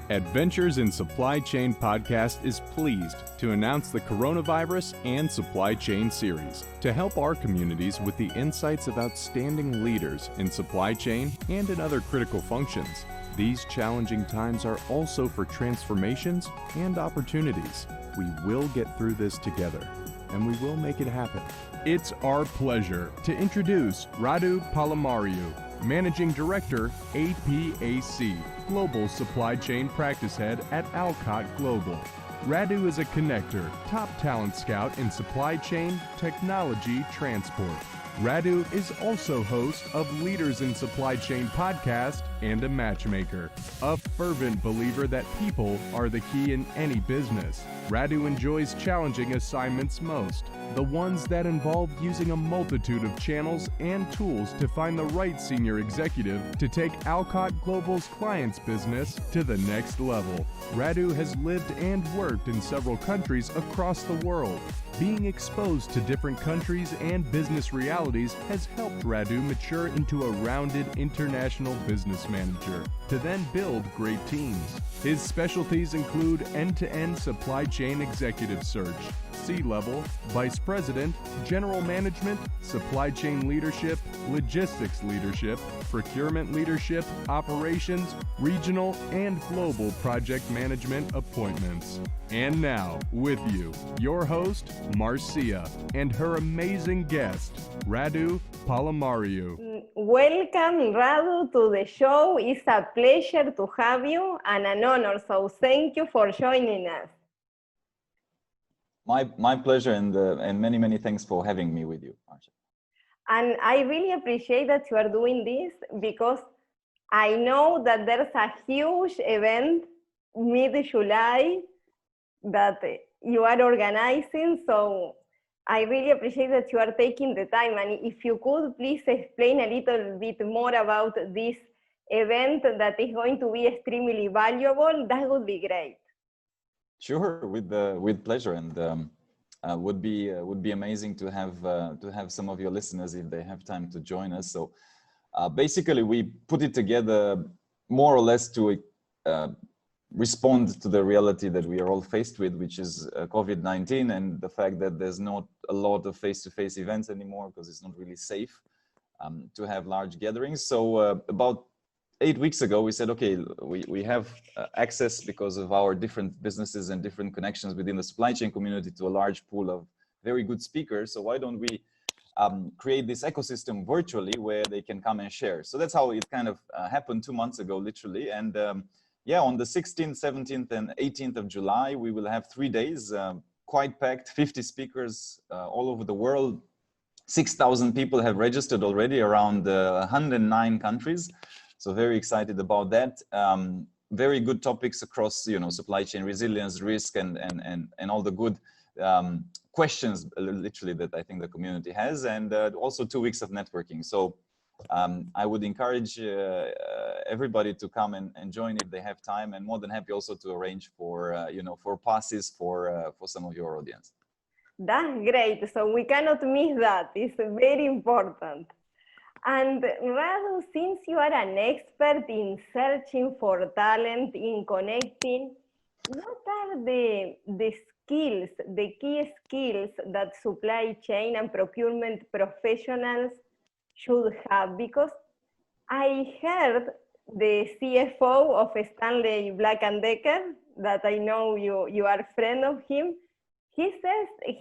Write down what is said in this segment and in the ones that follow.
Adventures in Supply Chain podcast is pleased to announce the Coronavirus and Supply Chain series to help our communities with the insights of outstanding leaders in supply chain and in other critical functions. These challenging times are also for transformations and opportunities. We will get through this together, and we will make it happen. It's our pleasure to introduce Radu Palamariu, Managing Director, APAC, Global Supply Chain Practice Head at Alcott Global. Radu is a connector, top talent scout in supply chain, technology, transport. Radu is also host of Leaders in Supply Chain podcast and a matchmaker, a fervent believer that people are the key in any business. Radu enjoys challenging assignments most, the ones that involve using a multitude of channels and tools to find the right senior executive to take Alcott Global's clients' business to the next level. Radu has lived and worked in several countries across the world. Being exposed to different countries and business realities has helped Radu mature into a rounded international business manager to then build great teams. His specialties include end-to-end supply chain executive search, C-level, vice president, general management, supply chain leadership, logistics leadership, procurement leadership, operations, regional and global project management appointments. And now, with you, your host, Marcia, and her amazing guest, Radu Palamariu. Welcome, Radu, to the show. It's a pleasure to have you and an honor, so thank you for joining us. My pleasure, and many thanks for having me with you, Marcia. And I really appreciate that you are doing this because I know that there's a huge event mid-July that you are organizing, so I really appreciate that you are taking the time. And if you could please explain a little bit more about this event that is going to be extremely valuable, that would be great. Sure, with pleasure, and would be amazing to have some of your listeners, if they have time, to join us. So basically, we put it together more or less to respond to the reality that we are all faced with, which is COVID-19, and the fact that there's not a lot of face-to-face events anymore because it's not really safe to have large gatherings. So about 8 weeks ago, we said, okay, we have access because of our different businesses and different connections within the supply chain community to a large pool of very good speakers. So why don't we create this ecosystem virtually where they can come and share? So that's how it kind of happened 2 months ago, literally. And yeah, on the 16th, 17th, and 18th of July, we will have 3 days, quite packed, 50 speakers all over the world. 6,000 people have registered already around 109 countries. So very excited about that. Very good topics across, supply chain resilience, risk, and all the good questions, literally, that I think the community has, and also 2 weeks of networking. So I would encourage everybody to come and join if they have time, and more than happy also to arrange for for passes for some of your audience. That's great. So we cannot miss that. It's very important. And Radu, since you are an expert in searching for talent, in connecting, what are the skills, the key skills that supply chain and procurement professionals should have? Because I heard the CFO of Stanley Black & Decker, that I know you are a friend of him, he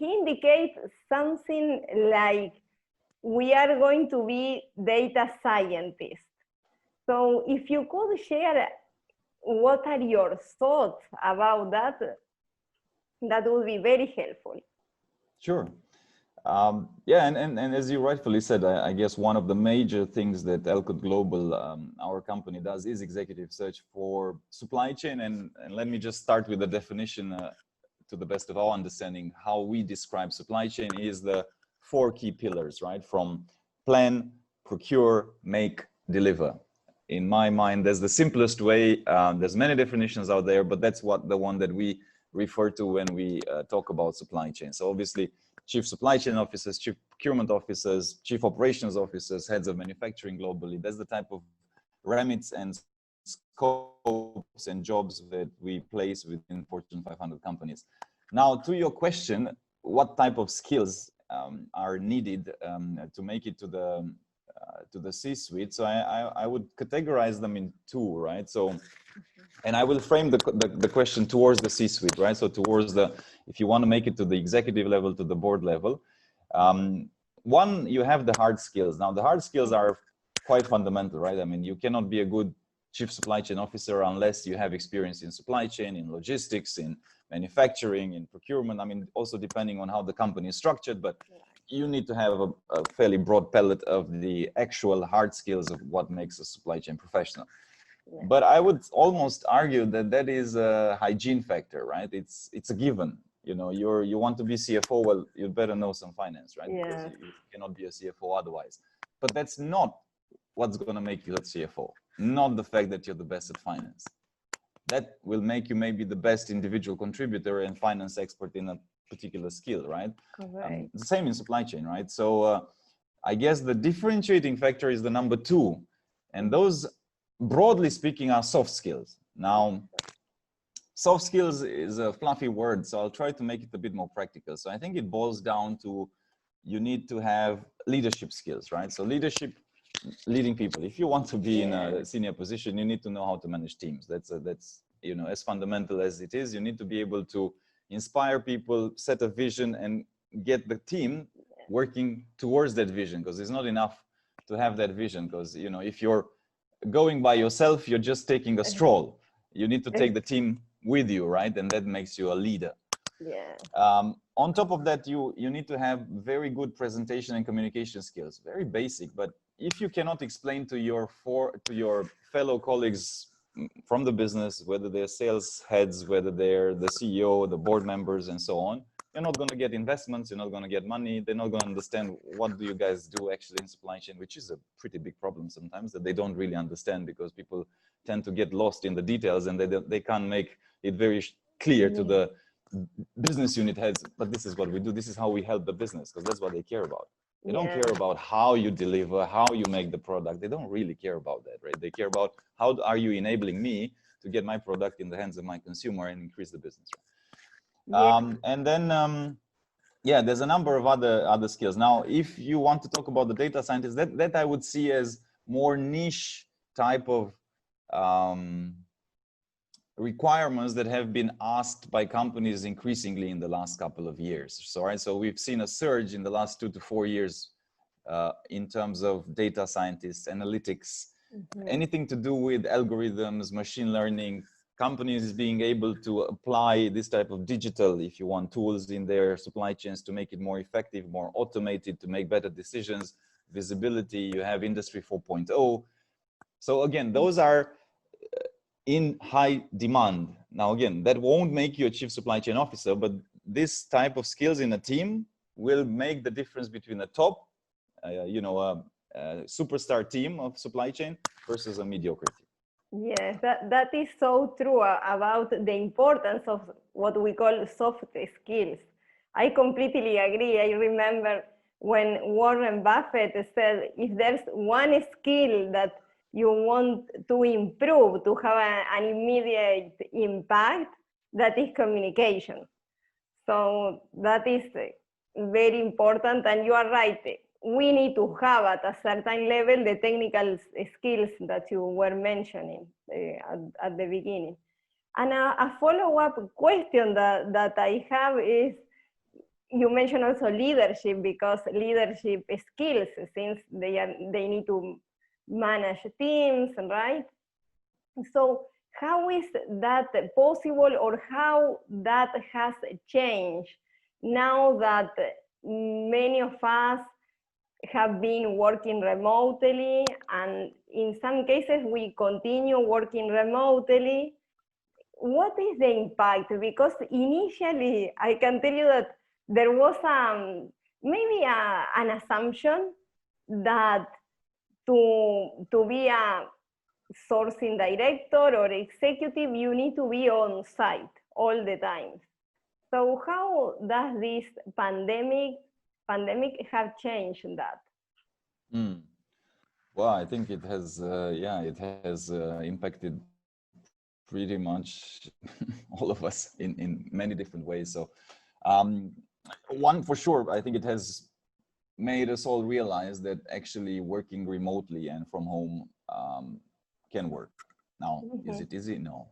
indicates something like, we are going to be data scientists. So if you could share what are your thoughts about that, that would be very helpful. Sure. Yeah, and as you rightfully said, I guess one of the major things that Alcott Global, our company, does is executive search for supply chain. And let me just start with the definition to the best of our understanding. How we describe supply chain is the 4 key pillars, right? From plan, procure, make, deliver. In my mind, there's the simplest way. There's many definitions out there, but that's the one that we refer to when we talk about supply chain. So obviously, chief supply chain officers, chief procurement officers, chief operations officers, heads of manufacturing globally. That's the type of remits and scopes and jobs that we place within Fortune 500 companies. Now, to your question, what type of skills are needed to make it to the C-suite? So I would categorize them in two, right? So, and I will frame the question towards the C-suite, right? So towards if you want to make it to the executive level, to the board level, one, you have the hard skills. Now, the hard skills are quite fundamental, right? I mean, you cannot be a good chief supply chain officer unless you have experience in supply chain, in logistics, in manufacturing, in procurement. I mean, also depending on how the company is structured, but you need to have a fairly broad palette of the actual hard skills of what makes a supply chain professional. Yeah. But I would almost argue that is a hygiene factor, right? It's a given. You know, you want to be CFO, well, you better know some finance, right? Yeah. Because you cannot be a CFO otherwise. But that's not what's going to make you a CFO. Not the fact that you're the best at finance. That will make you maybe the best individual contributor and finance expert in a particular skill, right? Correct. The same in supply chain, right? So I guess the differentiating factor is the number two. And those, broadly speaking, are soft skills. Now, soft skills is a fluffy word, so I'll try to make it a bit more practical. So I think it boils down to you need to have leadership skills, right? So leadership, leading people. If you want to be in a senior position, you need to know how to manage teams. That's you know, as fundamental as it is. You need to be able to inspire people, set a vision, and get the team working towards that vision. Because it's not enough to have that vision. Because you know, if you're going by yourself, you're just taking a stroll. You need to take the team with you, right? And that makes you a leader. Yeah. On top of that, you need to have very good presentation and communication skills. Very basic, but if you cannot explain to your fellow colleagues from the business, whether they're sales heads, whether they're the CEO, the board members, and so on, you're not going to get investments. You're not going to get money. They're not going to understand what do you guys do actually in supply chain, which is a pretty big problem sometimes that they don't really understand because people tend to get lost in the details and they can't make it very clear to the business unit heads, but this is what we do. This is how we help the business, because that's what they care about. They don't care about how you deliver, how you make the product. They don't really care about that, right? They care about how are you enabling me to get my product in the hands of my consumer and increase the business. Right? And then, yeah, there's a number of other skills. Now, if you want to talk about the data scientists, that I would see as more niche type of requirements that have been asked by companies increasingly in the last couple of years. So, right, so we've seen a surge in the last 2 to 4 years in terms of data scientists, analytics, anything to do with algorithms, machine learning, companies being able to apply this type of digital, if you want, tools in their supply chains to make it more effective, more automated, to make better decisions, visibility. You have Industry 4.0. So again, those are in high demand. Now, again, that won't make you a chief supply chain officer, but this type of skills in a team will make the difference between a top, superstar team of supply chain versus a mediocre team. Yes, that is so true about the importance of what we call soft skills. I completely agree. I remember when Warren Buffett said, if there's one skill that you want to improve, to have an immediate impact, that is communication. So that is very important, and you are right. We need to have at a certain level the technical skills that you were mentioning at the beginning. And a follow-up question that I have is, you mentioned also leadership, because leadership skills, since they need to manage teams, right? So how is that possible, or how that has changed now that many of us have been working remotely, and in some cases we continue working remotely? What is the impact? Because initially, I can tell you that there was maybe an assumption that to be a sourcing director or executive, you need to be on site all the time. So how does this pandemic have changed that? Well, I think it has, it has impacted pretty much all of us in many different ways. So, um, one for sure, I think it has made us all realize that actually working remotely and from home can work. Now, is Mhm. it easy? No.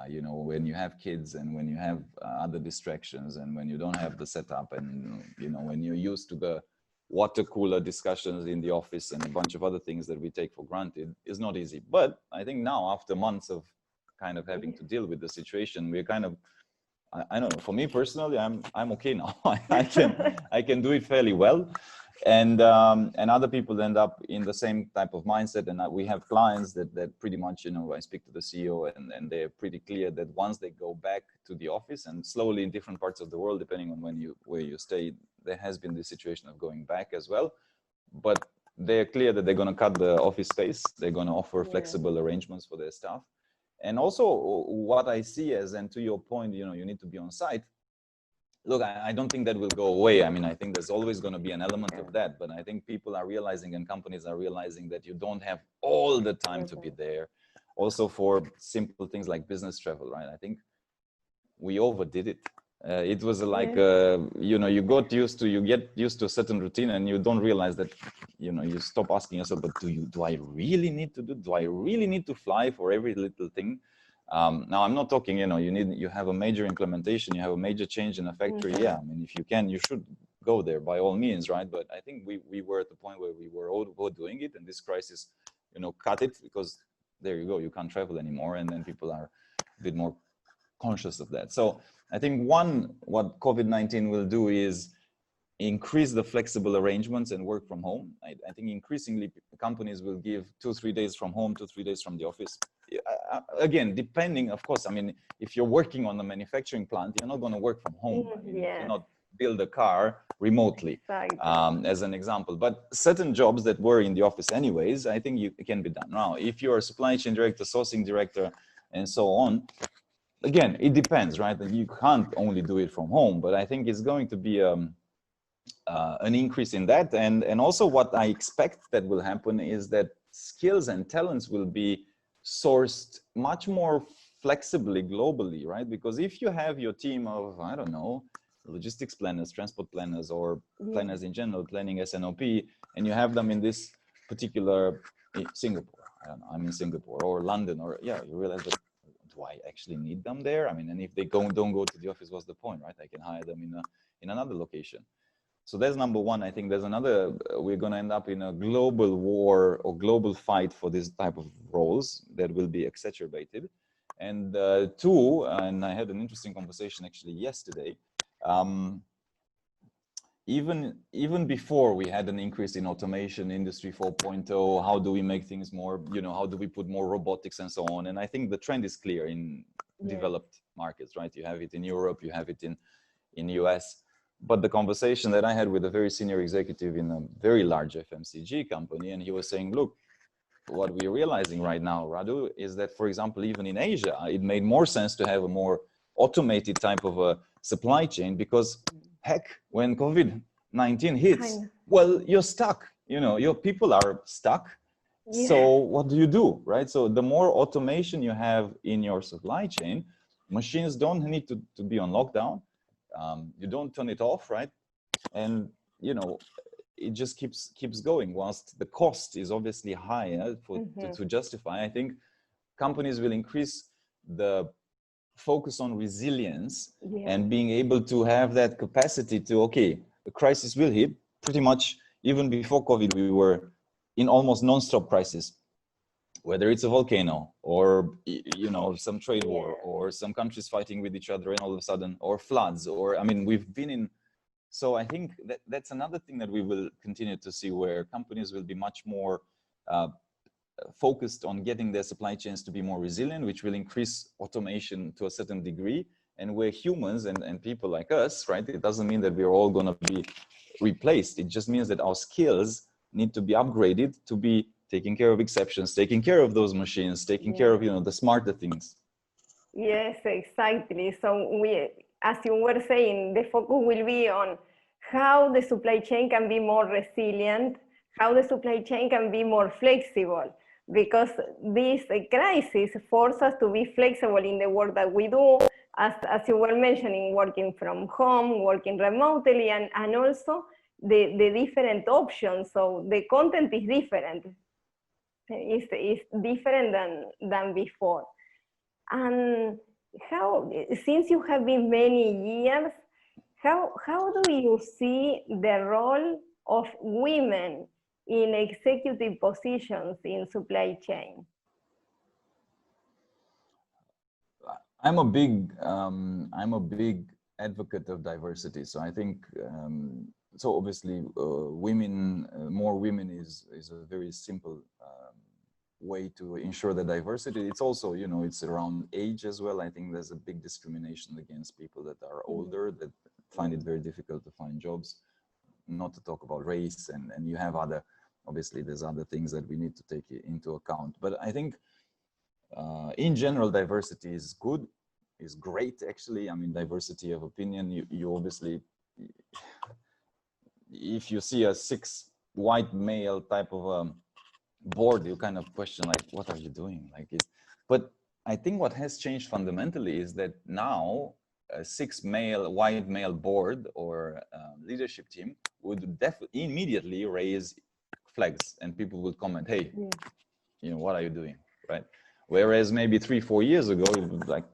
You know, when you have kids and when you have other distractions and when you don't have the setup and, you know, when you're used to the water cooler discussions in the office and a bunch of other things that we take for granted, is not easy. But I think now, after months of kind of having to deal with the situation, we're kind of, I don't know. For me personally, I'm okay now. I can do it fairly well, and other people end up in the same type of mindset. And we have clients that pretty much, you know, I speak to the CEO and they're pretty clear that once they go back to the office, and slowly in different parts of the world, depending on where you stay, there has been this situation of going back as well. But they're clear that they're going to cut the office space. They're going to offer Yeah. flexible arrangements for their staff. And also what I see as, and to your point, you know, you need to be on site. Look, I don't think that will go away. I mean, I think there's always going to be an element of that, but I think people are realizing and companies are realizing that you don't have all the time to be Mhm. there. Also for simple things like business travel, right? I think we overdid it. It was like, Yeah. you know, you get used to a certain routine and you don't realize that, you know, you stop asking yourself, but do I really need to do I really need to fly for every little thing? Now I'm not talking, you know, you have a major implementation, you have a major change in a factory. Mhm. Yeah, I mean, if you can, you should go there by all means, right? But I think we were at the point where we were all doing it, and this crisis, you know, cut it, because there you go, you can't travel anymore, and then people are a bit more conscious of that. So I think what COVID-19 will do is increase the flexible arrangements and work from home. I think increasingly companies will give 2-3 days from home, 2-3 days from the office. Again, depending, of course, I mean, if you're working on a manufacturing plant, you're not going to work from home. I mean, you Yes, cannot build a car remotely, exactly. as an example. But certain jobs that were in the office anyways, I think it can be done. Now, if you're a supply chain director, sourcing director, and so on, again, it depends, right? You can't only do it from home, but I think it's going to be an increase in that. And also what I expect that will happen is that skills and talents will be sourced much more flexibly globally, right? Because if you have your team of, I don't know, logistics planners, transport planners, or Yeah. planners in general, planning SNOP, and you have them in this particular Singapore, I don't know, I'm in Singapore or London, or yeah, you realize that, do I actually need them there? I mean, and if they don't go to the office, what's the point, right? I can hire them in another location. So that's number one. I think there's another, we're going to end up in a global war or global fight for this type of roles that will be exacerbated. And two, and I had an interesting conversation actually yesterday, um, even before we had an increase in automation, industry 4.0, how do we make things more, you know, how do we put more robotics and so on? And I think the trend is clear in Yes. developed markets, right? You have it in Europe, you have it in US. But the conversation that I had with a very senior executive in a very large FMCG company, and he was saying, look, what we're realizing right now, Radu, is that, for example, even in Asia, it made more sense to have a more automated type of a supply chain, because heck, when COVID-19 hits, Kind well, you're stuck. You know, your people are stuck. Yeah. So what do, right? So the more automation you have in your supply chain, machines don't need to be on lockdown. You don't turn it off, right? And you know, it just keeps going. Whilst the cost is obviously higher to justify, I think companies will increase the focus on resilience Yeah. and being able to have that capacity to, okay, the crisis will hit. Pretty much even before COVID, we were in almost non-stop crisis, whether it's a volcano or, you know, some trade war Yeah. or some countries fighting with each other and all of a sudden, or floods, or I mean, we've been in. So I think that's another thing that we will continue to see, where companies will be much more focused on getting their supply chains to be more resilient, which will increase automation to a certain degree. And where humans and people like us, right, it doesn't mean that we're all going to be replaced. It just means that our skills need to be upgraded to be taking care of exceptions, taking care of those machines, taking care of, Yeah. you know, the smarter things. Yes, exactly. So we, as you were saying, the focus will be on how the supply chain can be more resilient, how the supply chain can be more flexible, because this crisis forces us to be flexible in the work that we do, as you were mentioning, working from home, working remotely, and also the different options. So the content is different. It's different than before. And how, since you have been many years, how do you see the role of women in executive positions in supply chain? I'm a big advocate of diversity. So I think so. Obviously, more women is a very simple way to ensure the diversity. It's also, you know, it's around age as well. I think there's a big discrimination against people that are older, that find it very difficult to find jobs. Not to talk about race, and you have other, obviously there's other things that we need to take into account. But I think in general, diversity is good, is great actually. I mean, diversity of opinion, you obviously, if you see a 6 white male type of board, you kind of question, like, what are you doing? Like, but I think what has changed fundamentally is that now a 6 white male board or leadership team would definitely immediately raise flags, and people would comment, hey, you know, what are you doing, right? Whereas maybe 3-4 years ago, it was like,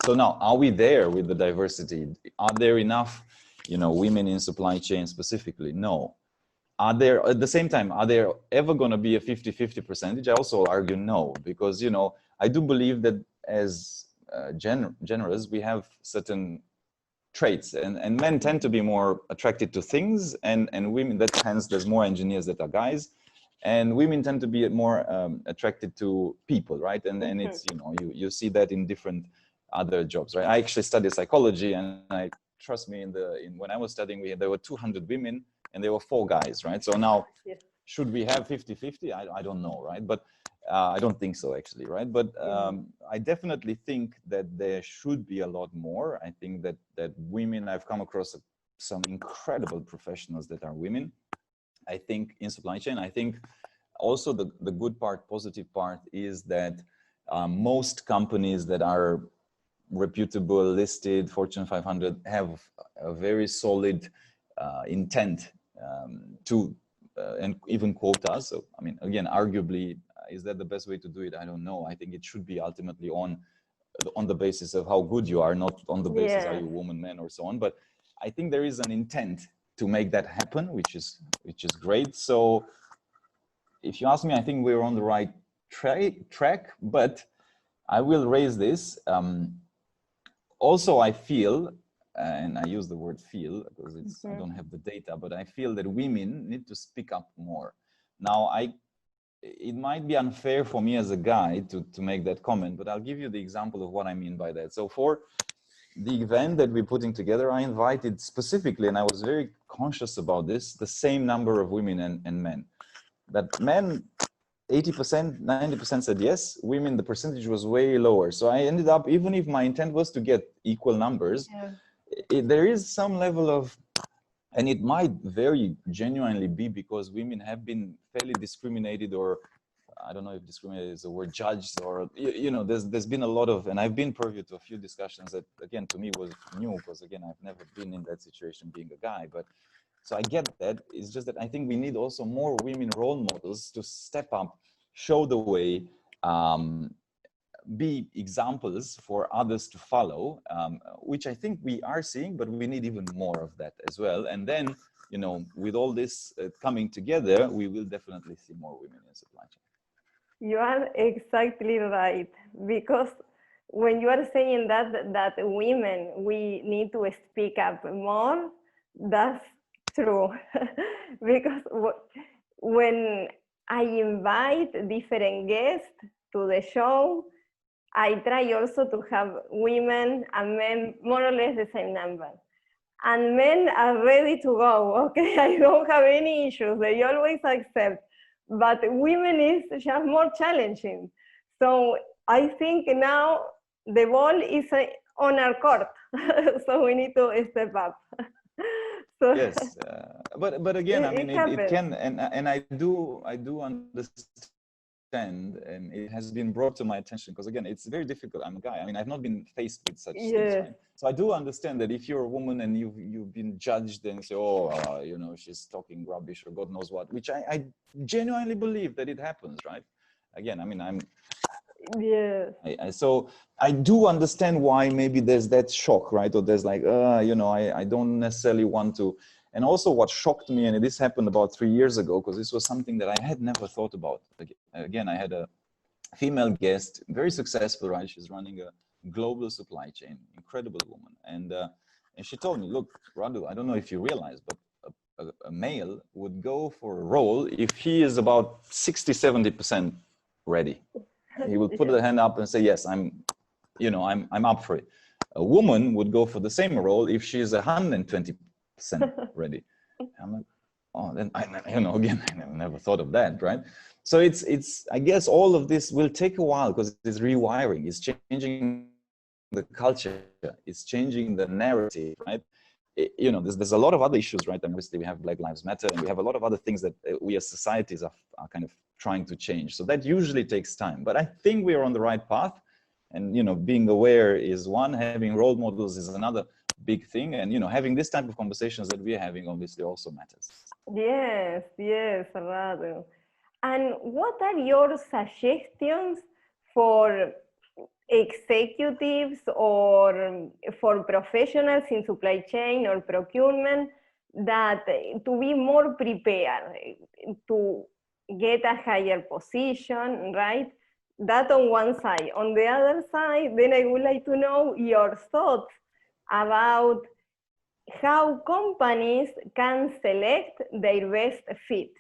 so now, are we there with the diversity? Are there enough, you know, women in supply chain specifically? No. Are there, at the same time, are there ever going to be a 50-50 percentage? I also argue no, because, you know, I do believe that as generals, we have certain traits, and men tend to be more attracted to things, and women, that hence there's more engineers that are guys, and women tend to be more attracted to people, right? And it's, you know, you see that in different other jobs, right? I actually studied psychology, and trust me, when I was studying, there were 200 women and there were 4 guys, right? So now, should we have 50-50? I don't know, right? But I don't think so, actually, right? But I definitely think that there should be a lot more. I think that women, I've come across some incredible professionals that are women. I think in supply chain, I think also the good part, positive part is that most companies that are reputable, listed, Fortune 500, have a very solid intent to and even quotas. So I mean, again, arguably, is that the best way to do it? I don't know. I think it should be ultimately on the basis of how good you are, not on the basis are you a woman, man, or so on. But I think there is an intent to make that happen, which is great. So if you ask me, I think we're on the right track, but I will raise this. Also, I feel, and I use the word feel because I don't have the data, but I feel that women need to speak up more. Now, it might be unfair for me as a guy to make that comment, but I'll give you the example of what I mean by that. So for the event that we're putting together, I invited specifically, and I was very conscious about this, the same number of women and men. That men, 80%, 90% said yes. Women, the percentage was way lower. So I ended up, even if my intent was to get equal numbers, there is some level of, and it might very genuinely be because women have been fairly discriminated, or I don't know if discriminated is the word, judged, or, you know, there's been a lot of, and I've been privy to a few discussions that, again, to me was new, because again, I've never been in that situation being a guy, but so I get that. It's just that I think we need also more women role models to step up, show the way, be examples for others to follow, which I think we are seeing, but we need even more of that as well. And then, you know, with all this coming together, we will definitely see more women in supply chain. You are exactly right, because when you are saying that women, we need to speak up more, that's true. Because when I invite different guests to the show, I try also to have women and men more or less the same number. And men are ready to go, okay? I don't have any issues, they always accept. But women is just more challenging. So I think now the ball is on our court, so we need to step up. So Yes, but again, I mean, it it happens. can, and I do understand, and it has been brought to my attention because again, it's very difficult. I'm a guy. I mean, I've not been faced with such things, Yes, right? So I do understand that if you're a woman and you've been judged and say, oh, she's talking rubbish or God knows what, which I genuinely believe that it happens, right? Again, I mean, yes. so I do understand why maybe there's that shock, right? Or there's like, I don't necessarily want to. And also what shocked me, and this happened about 3 years ago, because this was something that I had never thought about. Again, I had a female guest, very successful, right? She's running a global supply chain, incredible woman. And she told me, look, Radu, I don't know if you realize, but a male would go for a role if he is about 60, 70% ready. He will put the hand up and say, yes, I'm up for it. A woman would go for the same role if she is 120% ready. I'm like, oh, then again, I never thought of that, right? So it's I guess all of this will take a while because it's rewiring, it's changing the culture, it's changing the narrative, right? There's a lot of other issues, right? And obviously we have Black Lives Matter, and we have a lot of other things that we as societies are kind of trying to change. So that usually takes time, but I think we are on the right path. And being aware is one, having role models is another big thing, and having this type of conversations that we're having obviously also matters. Yes, Radu. And what are your suggestions for executives or for professionals in supply chain or procurement that to be more prepared to get a higher position, right? That on one side. On the other side, then I would like to know your thoughts about how companies can select their best fit.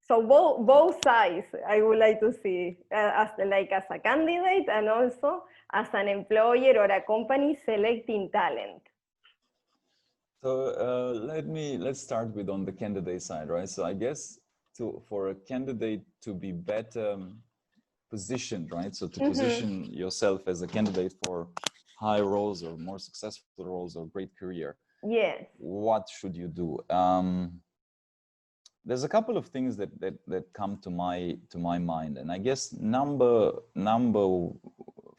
So both sides, I would like to see as a candidate and also as an employer or a company selecting talent. So let's start with on the candidate side, right? So I guess for a candidate to be better positioned, right? So to position yourself as a candidate for high roles or more successful roles or great career. Yes. What should you do? There's a couple of things that come to my mind, and I guess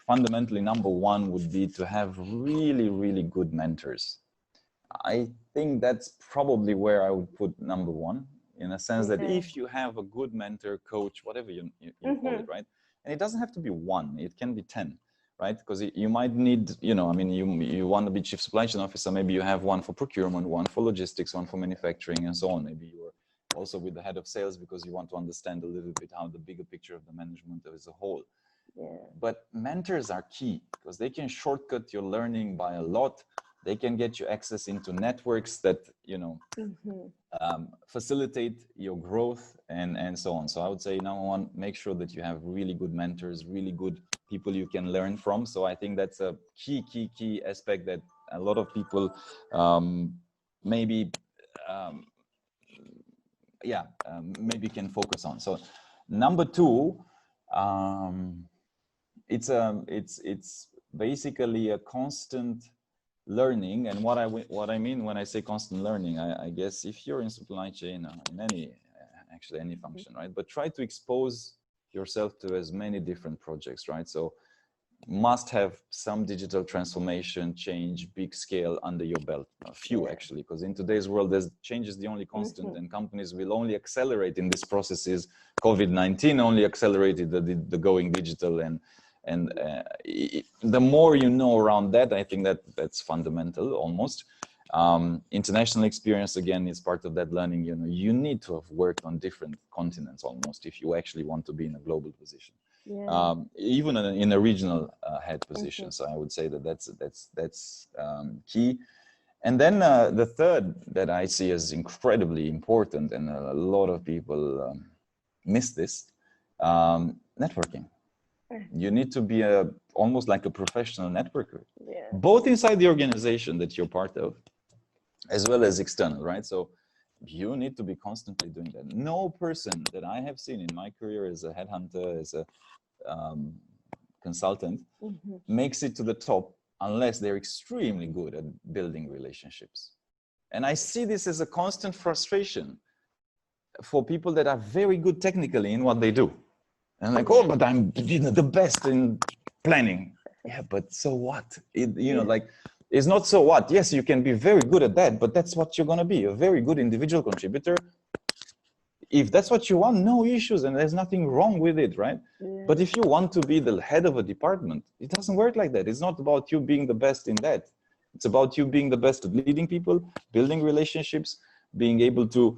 fundamentally number one would be to have really, really good mentors. I think that's probably where I would put number one, in a sense that if you have a good mentor, coach, whatever you call it, right? And it doesn't have to be one, it can be 10, right? Because you might need, you want to be chief supply chain officer, maybe you have one for procurement, one for logistics, one for manufacturing, and so on. Maybe you're also with the head of sales because you want to understand a little bit how the bigger picture of the management as a whole. Yeah. But mentors are key because they can shortcut your learning by a lot. They can get you access into networks that, facilitate your growth and so on. So I would say number one, make sure that you have really good mentors, really good people you can learn from. So I think that's a key aspect that a lot of people maybe can focus on. So number two, it's basically a constant learning. And what I mean when I say constant learning, I guess if you're in supply chain, in any function, right? But try to expose yourself to as many different projects, right? So must have some digital transformation, change, big scale under your belt. A few actually, because in today's world, there's change is the only constant, and companies will only accelerate in this processes. COVID-19 only accelerated the going digital, and the more you know around that, I think that's fundamental almost. International experience again is part of that learning. You need to have worked on different continents almost if you actually want to be in a global position. Yeah. Even in a regional head position. So I would say that's key. And then the third that I see as incredibly important, and a lot of people miss this, networking. You need to be almost like a professional networker, both inside the organization that you're part of, as well as external, right? So you need to be constantly doing that. No person that I have seen in my career as a headhunter, as a consultant, makes it to the top unless they're extremely good at building relationships. And I see this as a constant frustration for people that are very good technically in what they do. And like, oh, but I'm the best in planning. Yeah, but so what? Like, it's not so what. Yes, you can be very good at that, but that's what you're going to be, a very good individual contributor. If that's what you want, no issues, and there's nothing wrong with it, right? Yeah. But if you want to be the head of a department, it doesn't work like that. It's not about you being the best in that. It's about you being the best at leading people, building relationships, being able to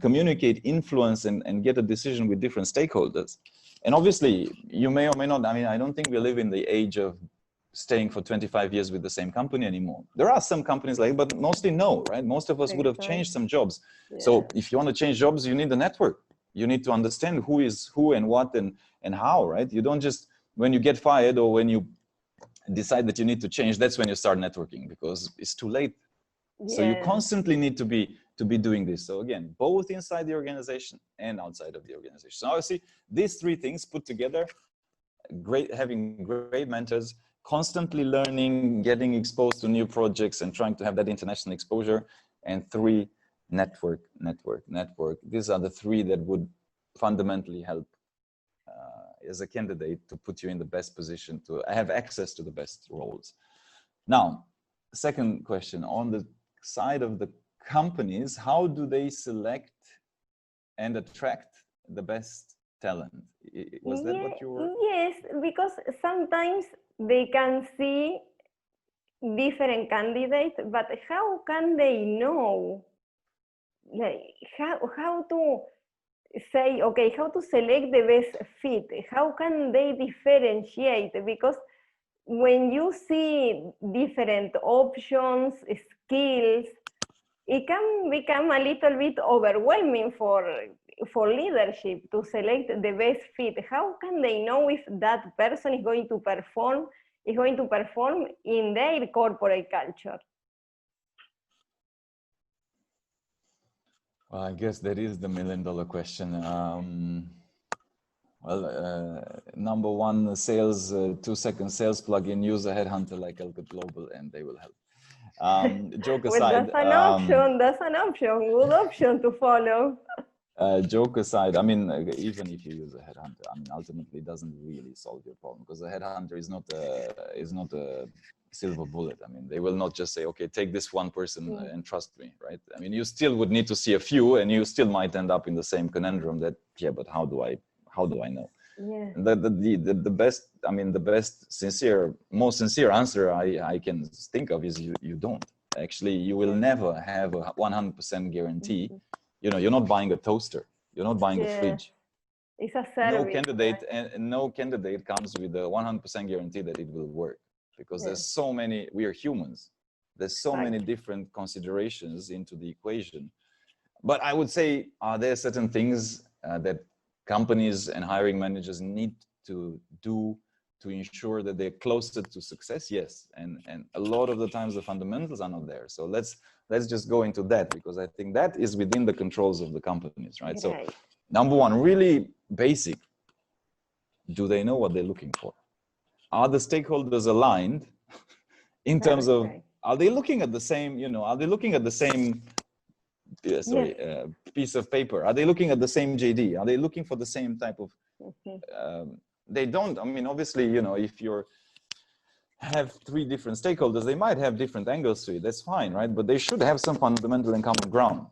communicate, influence, and get a decision with different stakeholders. And obviously, you may or may not, I mean, I don't think we live in the age of staying for 25 years with the same company anymore. There are some companies like, but mostly no, right? Most of us would have changed some jobs. Yeah. So if you want to change jobs, you need a network. You need to understand who is who and what and how, right? You don't just, when you get fired or when you decide that you need to change, that's when you start networking, because it's too late. Yeah. So you constantly need to be doing this. So again, both inside the organization and outside of the organization. So obviously, these three things put together, having great mentors, constantly learning, getting exposed to new projects and trying to have that international exposure, and three, network. These are the three that would fundamentally help as a candidate to put you in the best position to have access to the best roles. Now, second question, on the side of the companies, how do they select and attract the best talent? Was that what you were? Yes, because sometimes they can see different candidates, but how can they know? Like how to say, okay, how to select the best fit? How can they differentiate? Because when you see different options, skills, it can become a little bit overwhelming for leadership to select the best fit. How can they know if that person is going to perform in their corporate culture? Well, I guess that is the million-dollar question. Number one, sales, 2-second sales plugin, use a headhunter like Alcott Global, and they will help. Joke aside, well, that's an option, good option to follow. Joke aside, I mean, even if you use a headhunter, I mean, ultimately it doesn't really solve your problem, because a headhunter is not a silver bullet. I mean, they will not just say, okay, take this one person and trust me, right? I mean, you still would need to see a few, and you still might end up in the same conundrum that, yeah, but how do I know? Yeah. The best, I mean, the most sincere answer I can think of is you don't. Actually, you will never have a 100% guarantee. You know, you're not buying a toaster. You're not buying a fridge. It's a service. No candidate comes with a 100% guarantee that it will work, because there's so many, we are humans. There's so many different considerations into the equation. But I would say, are there certain things that companies and hiring managers need to do to ensure that they're closer to success? Yes. And a lot of the times the fundamentals are not there. So let's just go into that, because I think that is within the controls of the companies, right? So number one, really basic, do they know what they're looking for? Are the stakeholders aligned in terms of, are they looking at the same, are they looking at the same piece of paper? Are they looking at the same JD? Are they looking for the same type of, they don't, I mean, obviously, if you have three different stakeholders, they might have different angles to it. That's fine, right? But they should have some fundamental and common ground.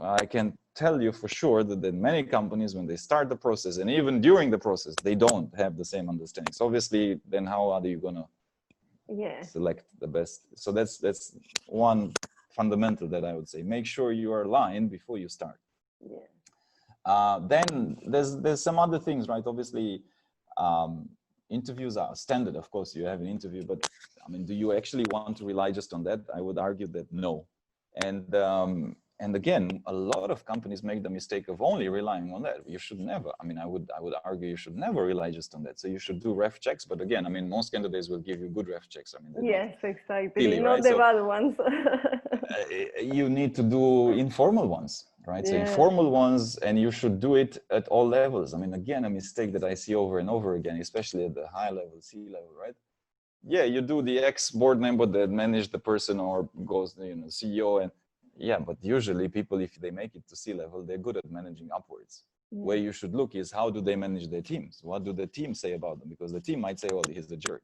I can tell you for sure that many companies, when they start the process, and even during the process, they don't have the same understanding. So obviously, then how are you going to select the best? So that's one fundamental that I would say. Make sure you are aligned before you start. Then there's some other things, right? Obviously, interviews are standard. Of course, you have an interview, but I mean, do you actually want to rely just on that? I would argue that no. And again, a lot of companies make the mistake of only relying on that. You should never. I mean, I would argue you should never rely just on that. So you should do ref checks. But again, I mean, most candidates will give you good ref checks. I mean, yes, exactly. Silly, not right? the bad ones. You need to do informal ones, right? So informal ones, and you should do it at all levels. I mean, again, a mistake that I see over and over again, especially at the high level, C level, right? yeah, you do the ex-board member that managed the person or goes, CEO, and yeah, but usually people, if they make it to C-level, they're good at managing upwards. Where you should look is how do they manage their teams? What do the team say about them? Because the team might say, "Oh, he's a jerk."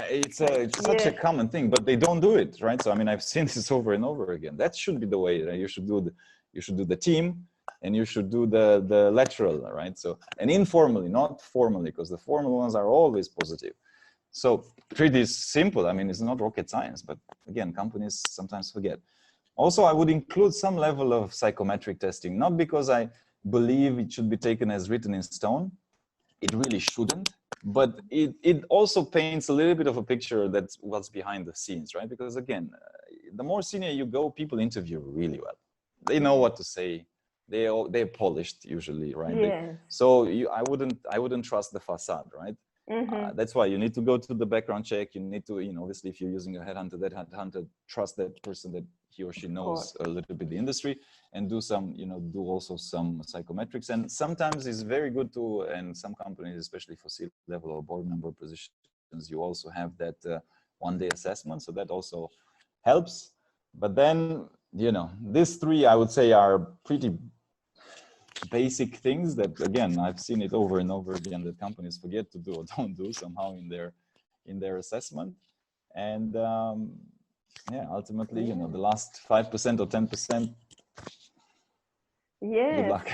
It's such a common thing, but they don't do it, right? So I mean, I've seen this over and over again. That should be the way. Right? You should do the team, and you should do the lateral, right? So, and informally, not formally, because the formal ones are always positive. So pretty simple. I mean, it's not rocket science, but again, companies sometimes forget. Also, I would include some level of psychometric testing, not because I believe it should be taken as written in stone. It really shouldn't, but it also paints a little bit of a picture that's what's behind the scenes, right? Because again, the more senior you go, people interview really well. They know what to say. They're polished usually, right? Yes. So I wouldn't trust the facade, right? That's why you need to go to the background check. You need to, obviously, if you're using a headhunter, that headhunter trust that person, that he or she knows a little bit the industry, and do some, do also some psychometrics. And sometimes it's very good to, and some companies, especially for C-level or board member positions, you also have that one-day assessment. So that also helps. But then, these three, I would say, are pretty basic things that, again, I've seen it over and over again, that companies forget to do or don't do somehow in their assessment. And yeah, ultimately, the last 5% or 10%. Yes. Good luck.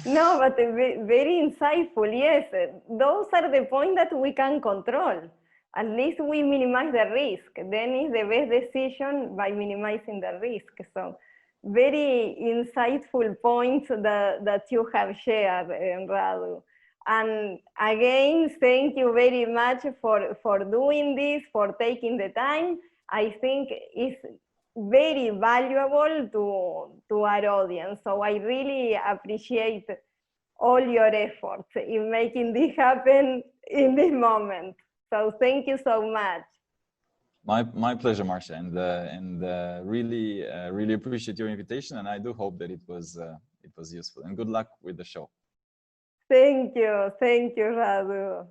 No, but very insightful. Yes, those are the points that we can control. At least we minimize the risk. Then it's the best decision by minimizing the risk. So very insightful points that you have shared, Radu. And again, thank you very much for doing this, for taking the time. I think it's very valuable to our audience. So I really appreciate all your efforts in making this happen in this moment. So thank you so much. My pleasure, Marcia, and really appreciate your invitation, and I do hope that it was useful. And good luck with the show. Thank you, Radu.